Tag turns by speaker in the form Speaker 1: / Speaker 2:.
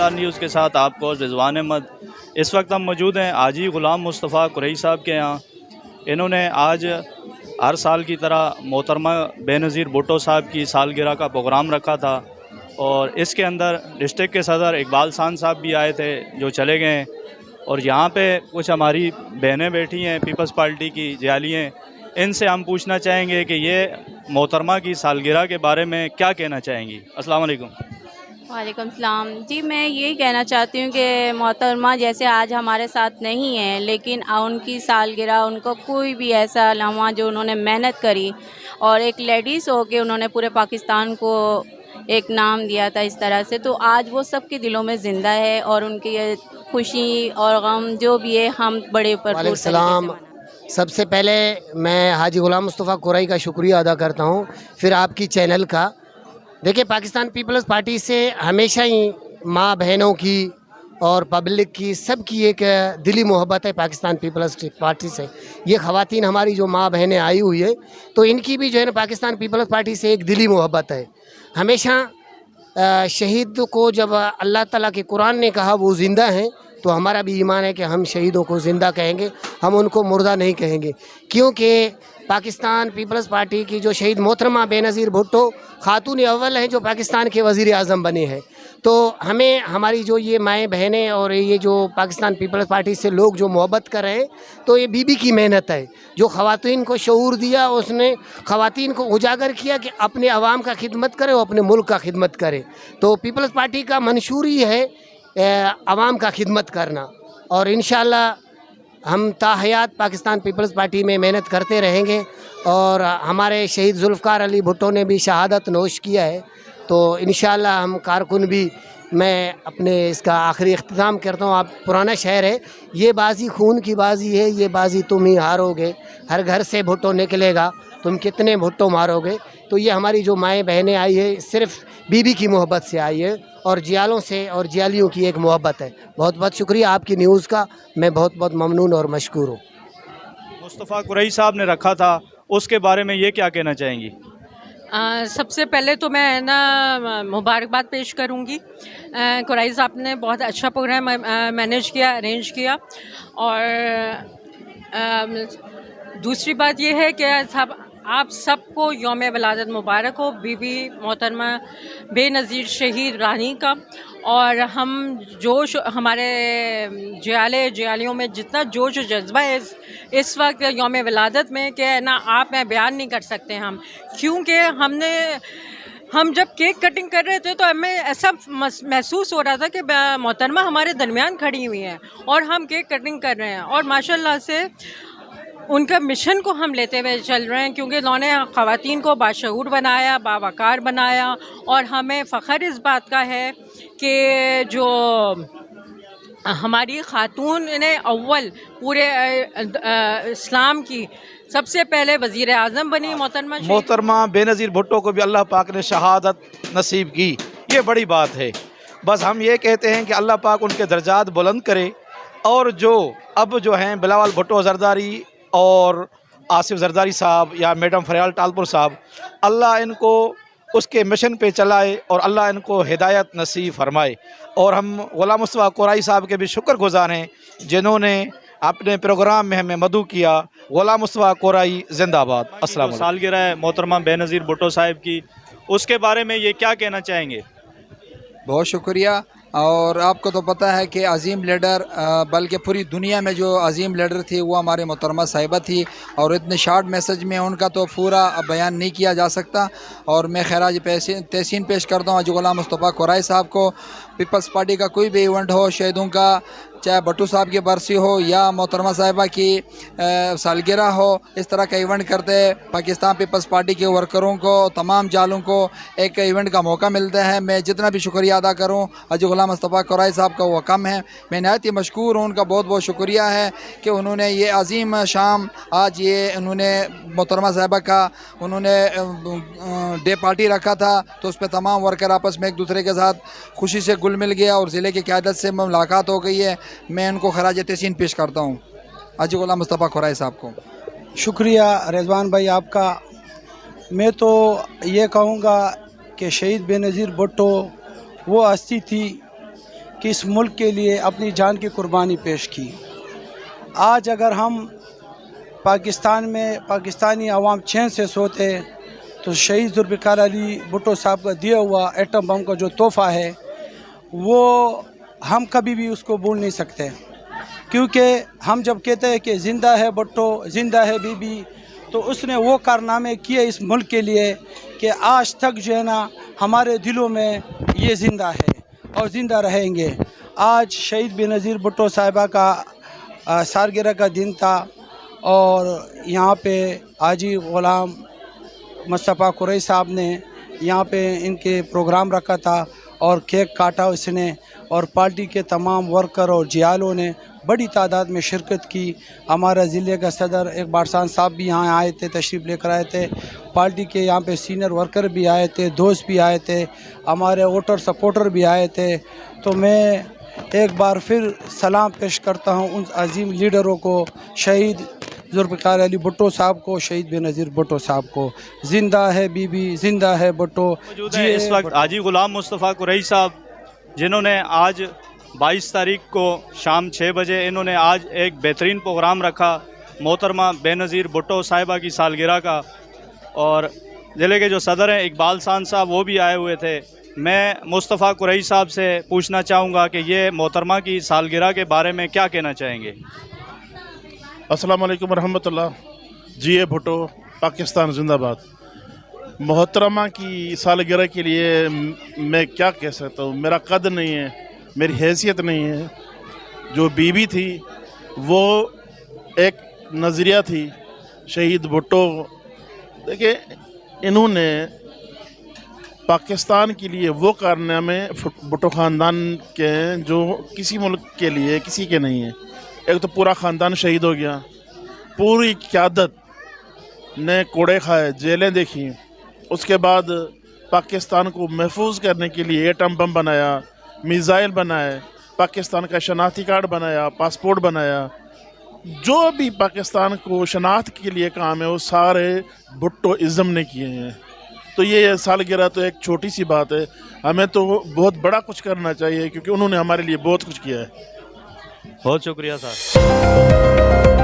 Speaker 1: Star news के साथ आपको रिजवान अहमद। इस वक्त हम मौजूद हैं हाजी ग़ुलाम मुस्तफ़ा कुरैशी साहब के यहाँ। इन्होंने आज हर साल की तरह मोहतरमा बेनज़ीर भुट्टो साहब की सालगिरह का प्रोग्राम रखा था और इसके अंदर डिस्ट्रिक्ट के सदर इकबाल खान साहब भी आए थे जो चले गए हैं। और यहाँ पे कुछ हमारी बहनें बैठी हैं पीपल्स पार्टी की जयालियाँ, इनसे हम पूछना चाहेंगे कि ये मोहतरमा की सालगिरह के बारे में क्या कहना चाहेंगी। अस्सलाम वालेकुम।
Speaker 2: वालेकुम सलाम जी। मैं यही कहना चाहती हूँ कि मोहतरमा जैसे आज हमारे साथ नहीं है, लेकिन उनकी सालगिरह, उनको कोई भी ऐसा लम्हा जो उन्होंने मेहनत करी और एक लेडीज़ होके उन्होंने पूरे पाकिस्तान को एक नाम दिया था इस तरह से, तो आज वो सबके दिलों में ज़िंदा है और उनकी ये खुशी और गम जो भी है हम बड़े भरपूर सलाम।
Speaker 3: सबसे पहले मैं हाजी ग़ुलाम मुस्तफ़ा कुरैशी का शुक्रिया अदा करता हूँ, फिर आपकी चैनल का। देखिए, पाकिस्तान पीपल्स पार्टी से हमेशा ही माँ बहनों की और पब्लिक की सबकी एक दिली मोहब्बत है पाकिस्तान पीपल्स पार्टी से। ये ख़वातीन हमारी जो माँ बहनें आई हुई है, तो इनकी भी जो है ना पाकिस्तान पीपल्स पार्टी से एक दिली मोहब्बत है। हमेशा शहीद को जब अल्लाह ताला के कुरान ने कहा वो ज़िंदा हैं, तो हमारा भी ईमान है कि हम शहीदों को ज़िंदा कहेंगे, हम उनको मुर्दा नहीं कहेंगे। क्योंकि पाकिस्तान पीपल्स पार्टी की जो शहीद मोहतरमा बेनज़ीर भुट्टो खातून अव्वल हैं जो पाकिस्तान के वज़ीर आज़म बने हैं, तो हमें हमारी जो ये माएँ बहनें और ये जो पाकिस्तान पीपल्स पार्टी से लोग जो मोहब्बत कर रहे हैं, तो ये बीबी की मेहनत है। जो ख़वातीन को शऊर दिया, उसने ख़वातीन को उजागर किया कि अपने अवाम का खिदमत करें और अपने मुल्क का खिदमत करें। तो पीपल्स पार्टी का मंशूर ही है अवाम का खिदमत करना, और इंशाअल्लाह हम ताहयात पाकिस्तान पीपल्स पार्टी में मेहनत करते रहेंगे। और हमारे शहीद जुल्फ़कार अली भुट्टो ने भी शहादत नोश किया है, तो इंशाअल्लाह हम कारकुन भी, मैं अपने इसका आखिरी इख्तिताम करता हूँ। आप पुराना शहर है, ये बाजी खून की बाजी है, ये बाजी तुम ही हारोगे, हर घर से भुट्टो निकलेगा, तुम कितने भुट्टो मारोगे। तो ये हमारी जो माएँ बहनें आई है सिर्फ़ बीबी की मोहब्बत से आई है और जियालों से और जियालियों की एक मोहब्बत है। बहुत बहुत शुक्रिया आपकी न्यूज़ का, मैं बहुत बहुत ममनून और मशकूर हूँ।
Speaker 1: मुस्तफ़ा कुरैशी साहब ने रखा था, उसके बारे में ये क्या कहना चाहेंगी?
Speaker 4: सबसे पहले तो मैं ना मुबारकबाद पेश करूंगी। कुरैशी साहब ने बहुत अच्छा प्रोग्राम मैनेज किया, अरेंज किया। और दूसरी बात यह है कि साहब आप सबको यौम वलादत मुबारक हो बीबी मोहतरमा बेनज़ीर शहीद रानी का। और हम जोश, हमारे जयालियों में जितना जोश और जज्बा है इस वक्त यौम वलादत में, कि ना आप मैं बयान नहीं कर सकते हम। क्योंकि हम जब केक कटिंग कर रहे थे तो हमें ऐसा महसूस हो रहा था कि मोहतरमा हमारे दरमियान खड़ी हुई हैं और हम केक कटिंग कर रहे हैं। और माशाल्लाह से उनका मिशन को हम लेते हुए चल रहे हैं, क्योंकि उन्होंने ख़वातीन को बाशऊर बनाया, बावकार बनाया। और हमें फ़ख्र इस बात का है कि जो हमारी खातून ने अव्वल पूरे इस्लाम की सबसे पहले वज़ीर आज़म बनी
Speaker 5: मोहतरमा बेनज़ीर भुट्टो को भी अल्लाह पाक ने शहादत नसीब की, ये बड़ी बात है। बस हम ये कहते हैं कि अल्लाह पाक उनके दर्जात बुलंद करे। और जो अब जो हैं बिलावल भुट्टो ज़रदारी और आसिफ ज़रदारी साहब या मैडम फरियाल टालपुर साहब, अल्लाह इनको उसके मिशन पे चलाए और अल्लाह इनको हिदायत नसीब फरमाए। और हम ग़ुलाम मुस्तफ़ा कुरैशी साहब के भी शुक्रगुज़ार हैं जिन्होंने अपने प्रोग्राम में हमें मदऊ किया। ग़ुलाम मुस्तफ़ा कुरैशी जिंदाबाद। अस्सलाम वालेकुम।
Speaker 1: सालगिरह मोहतरमा बेनज़ीर भुट्टो साहब की, उसके बारे में ये क्या कहना चाहेंगे?
Speaker 6: बहुत शुक्रिया। और आपको तो पता है कि अजीम लीडर, बल्कि पूरी दुनिया में जो अजीम लीडर थी वो हमारे मोहतरमा साहिबा थी, और इतने शॉर्ट मैसेज में उनका तो पूरा बयान नहीं किया जा सकता। और मैं खैराज तहसीन पेश करता हूँ हाजी ग़ुलाम मुस्तफ़ा कुरैशी साहब को। पीपल्स पार्टी का कोई भी इवेंट हो, शहीदों का, चाहे भुट्टो साहब की बरसी हो या मोहतरमा साहिबा की सालगिरह हो, इस तरह का इवेंट करते पाकिस्तान पीपल्स पार्टी के वर्करों को, तमाम जालों को एक इवेंट का मौका मिलता है। मैं जितना भी शुक्रिया अदा करूँ हाजी ग़ुलाम मुस्तफ़ा कुरैशी साहब का वो कम है। मैं नहायत ही मशकूर हूँ, उनका बहुत बहुत शुक्रिया है कि उन्होंने ये अजीम शाम आज ये उन्होंने मोहतरमा साहिबा का उन्होंने डे पार्टी रखा था, तो उस पर तमाम वर्कर आपस में एक दूसरे के साथ खुशी से घुल मिल गया और ज़िले की क़यादत से मुलाकात हो गई है। मैं उनको खराज तहसीन पेश करता हूँ हाजी ग़ुलाम मुस्तफ़ा कुरैशी साहब को।
Speaker 7: शुक्रिया रिजवान भाई आपका। मैं तो ये कहूँगा कि शहीद बेनज़ीर भुट्टो वो हस्ती थी कि इस मुल्क के लिए अपनी जान की कुर्बानी पेश की। आज अगर हम पाकिस्तान में पाकिस्तानी अवाम चैन से सोते तो शहीद जुल्फ़िकार अली भुट्टो साहब का दिया हुआ एटम बम का जो तोहफ़ा है वो हम कभी भी उसको भूल नहीं सकते, क्योंकि हम जब कहते हैं कि ज़िंदा है भुट्टो, ज़िंदा है बीबी, तो उसने वो कारनामे किए इस मुल्क के लिए कि आज तक जो है ना हमारे दिलों में ये ज़िंदा है और ज़िंदा रहेंगे। आज शहीद बेनज़ीर भुट्टो साहिबा का सालगिरह का दिन था और यहाँ पे हाजी ग़ुलाम मुस्तफ़ा कुरैशी साहब ने यहाँ पे इनके प्रोग्राम रखा था और केक काटा उसने, और पार्टी के तमाम वर्कर और जियालों ने बड़ी तादाद में शिरकत की। हमारा ज़िले का सदर इकबाल साहब भी यहाँ आए थे, तशरीफ़ लेकर आए थे। पार्टी के यहाँ पे सीनियर वर्कर भी आए थे, दोस्त भी आए थे, हमारे वोटर सपोर्टर भी आए थे। तो मैं एक बार फिर सलाम पेश करता हूँ उन अजीम लीडरों को, शहीद जुल्फ़िकार अली भुट्टो साहब को, शहीद बेनज़ीर भुट्टो साहब को। ज़िंदा है बीबी, ज़िंदा है भुट्टो।
Speaker 1: जी, इस वक्त हाजी ग़ुलाम मुस्तफ़ा कुरैशी साहब, जिन्होंने आज 22 तारीख को शाम 6 बजे इन्होंने आज एक बेहतरीन प्रोग्राम रखा मोहतरमा बेनज़ीर भुट्टो साहिबा की सालगिरह का, और ज़िले के जो सदर हैं इकबाल साहब वो भी आए हुए थे। मैं मुस्तफ़ा कुरैशी साहब से पूछना चाहूँगा कि ये मोहतरमा की सालगिरह के बारे में क्या कहना चाहेंगे।
Speaker 8: अस्सलाम वालेकुम रहमतुल्लाह। जी ए भुट्टो, पाकिस्तान जिंदाबाद। मोहतरमा की सालगिरह के लिए मैं क्या कह सकता हूँ, मेरा कद नहीं है, मेरी हैसियत नहीं है। जो बीबी थी वो एक नज़रिया थी शहीद भुट्टो। देखिए, इन्होंने पाकिस्तान के लिए वो कारनामे भुट्टो ख़ानदान के हैं जो किसी मुल्क के लिए किसी के नहीं है। एक तो पूरा ख़ानदान शहीद हो गया, पूरी क़यादत ने कोड़े खाए, जेलें देखी, उसके बाद पाकिस्तान को महफूज करने के लिए एटम बम बनाया, मिसाइल बनाए, पाकिस्तान का शनाख्ती कार्ड बनाया, पासपोर्ट बनाया। जो भी पाकिस्तान को शनाख्त के लिए काम है वो सारे भुट्टो इज़्म ने किए हैं। तो ये सालगिरह तो एक छोटी सी बात है, हमें तो बहुत बड़ा कुछ करना चाहिए क्योंकि उन्होंने हमारे लिए बहुत कुछ किया है।
Speaker 1: बहुत शुक्रिया सर।